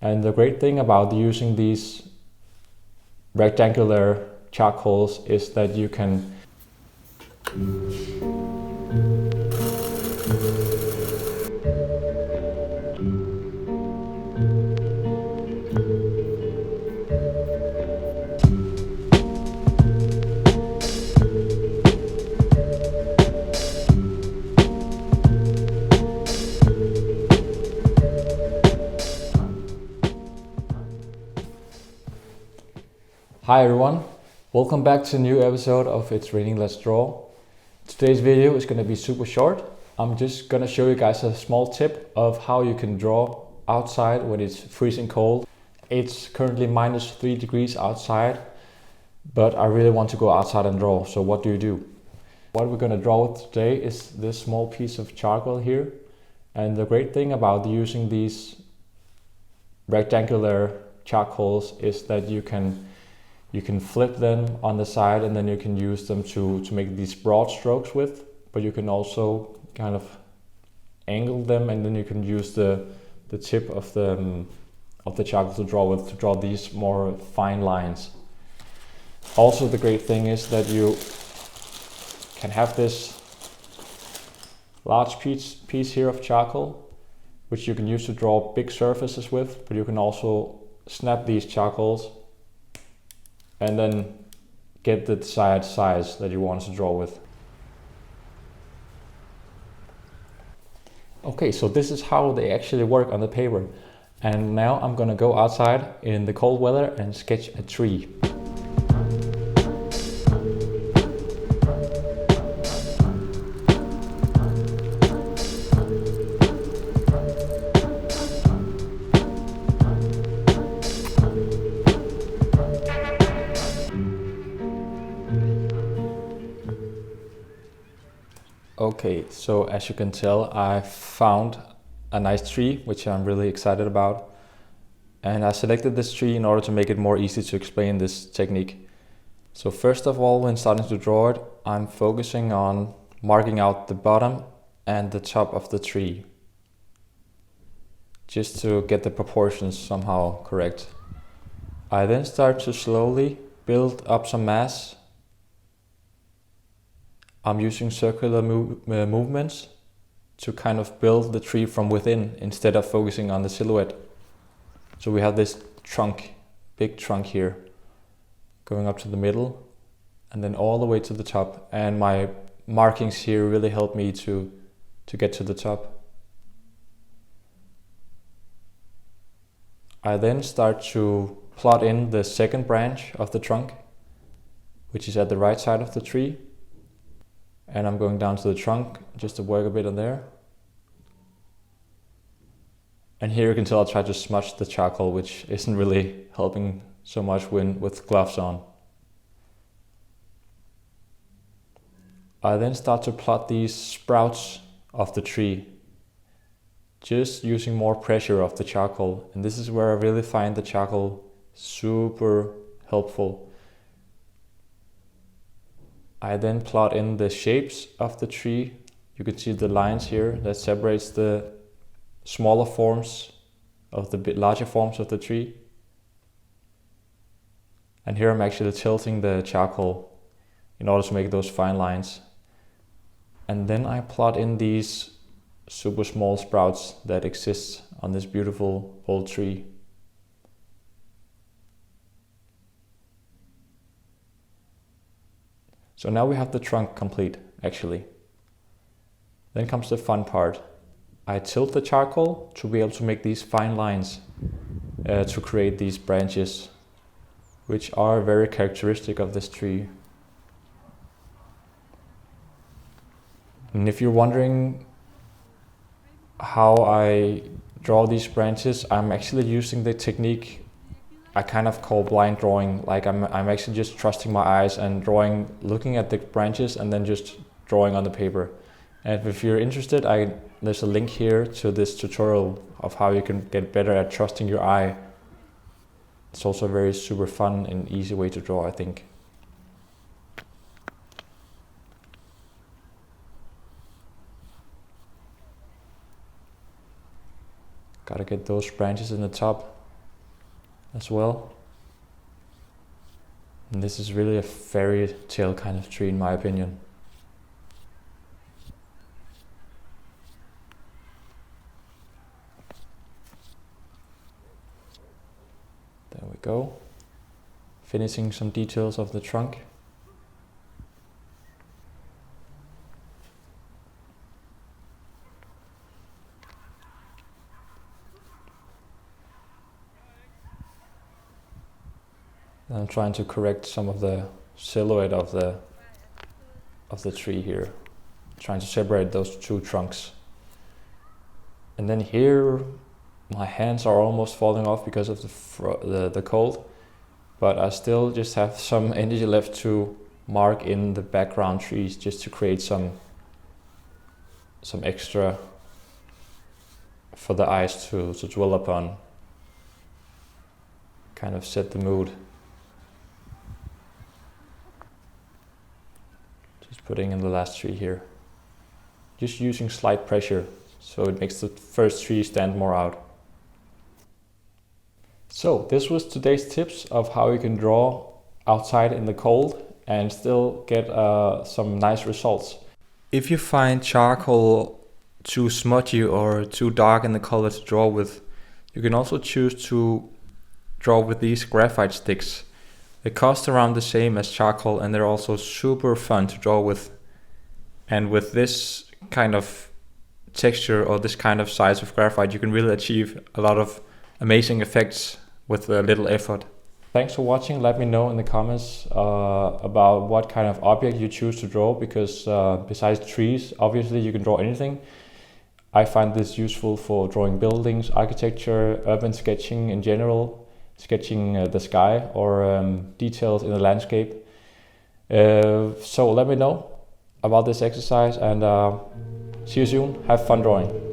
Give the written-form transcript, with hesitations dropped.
And the great thing about using these rectangular charcoals is that you can Hi everyone, welcome back to a new episode of It's Raining Let's Draw. Today's video is going to be super short. I'm just going to show you guys a small tip of how you can draw outside when it's freezing cold. It's currently -3 degrees outside, but I really want to go outside and draw. So what do? What we're going to draw with today is this small piece of charcoal here. And the great thing about using these rectangular charcoals is that you can flip them on the side and then you can use them to make these broad strokes with, but you can also kind of angle them and then you can use the tip of the charcoal to draw these more fine lines. Also, the great thing is that you can have this large piece here of charcoal, which you can use to draw big surfaces with, but you can also snap these charcoals and then get the desired size that you want to draw with. Okay, so this is how they actually work on the paper. And now I'm gonna go outside in the cold weather and sketch a tree. Okay, so as you can tell, I found a nice tree, which I'm really excited about. And I selected this tree in order to make it more easy to explain this technique. So first of all, when starting to draw it, I'm focusing on marking out the bottom and the top of the tree, just to get the proportions somehow correct. I then start to slowly build up some mass. I'm using circular movements to kind of build the tree from within instead of focusing on the silhouette. So we have this trunk, big trunk here, going up to the middle and then all the way to the top. And my markings here really help me to get to the top. I then start to plot in the second branch of the trunk, which is at the right side of the tree. And I'm going down to the trunk just to work a bit on there. And here you can tell I try to smudge the charcoal, which isn't really helping so much with gloves on. I then start to plot these sprouts of the tree, just using more pressure of the charcoal. And this is where I really find the charcoal super helpful. I then plot in the shapes of the tree. You can see the lines here that separates the smaller forms of the larger forms of the tree. And here I'm actually tilting the charcoal in order to make those fine lines. And then I plot in these super small sprouts that exist on this beautiful old tree. So now we have the trunk complete, actually. Then comes the fun part. I tilt the charcoal to be able to make these fine lines to create these branches, which are very characteristic of this tree. And if you're wondering how I draw these branches, I'm actually using the technique I kind of call blind drawing. Like I'm actually just trusting my eyes and drawing, looking at the branches and then just drawing on the paper. And if you're interested, there's a link here to this tutorial of how you can get better at trusting your eye. It's also a very super fun and easy way to draw, I think. Gotta get those branches in the top. as well. And this is really a fairy tale kind of tree in my opinion. There we go. Finishing some details of the trunk. And I'm trying to correct some of the silhouette of the tree here. Trying to separate those two trunks. And then here my hands are almost falling off because of the cold, but I still just have some energy left to mark in the background trees just to create some extra for the eyes to dwell upon, kind of set the mood. Just putting in the last tree here, just using slight pressure so it makes the first tree stand more out. So this was today's tips of how you can draw outside in the cold and still get some nice results. If you find charcoal too smudgy or too dark in the color to draw with, you can also choose to draw with these graphite sticks. They cost around the same as charcoal and they're also super fun to draw with. And with this kind of texture or this kind of size of graphite, you can really achieve a lot of amazing effects with a little effort. Thanks for watching. Let me know in the comments about what kind of object you choose to draw, because besides trees, obviously you can draw anything. I find this useful for drawing buildings, architecture, urban sketching in general, sketching the sky or details in the landscape. So let me know about this exercise and see you soon. Have fun drawing.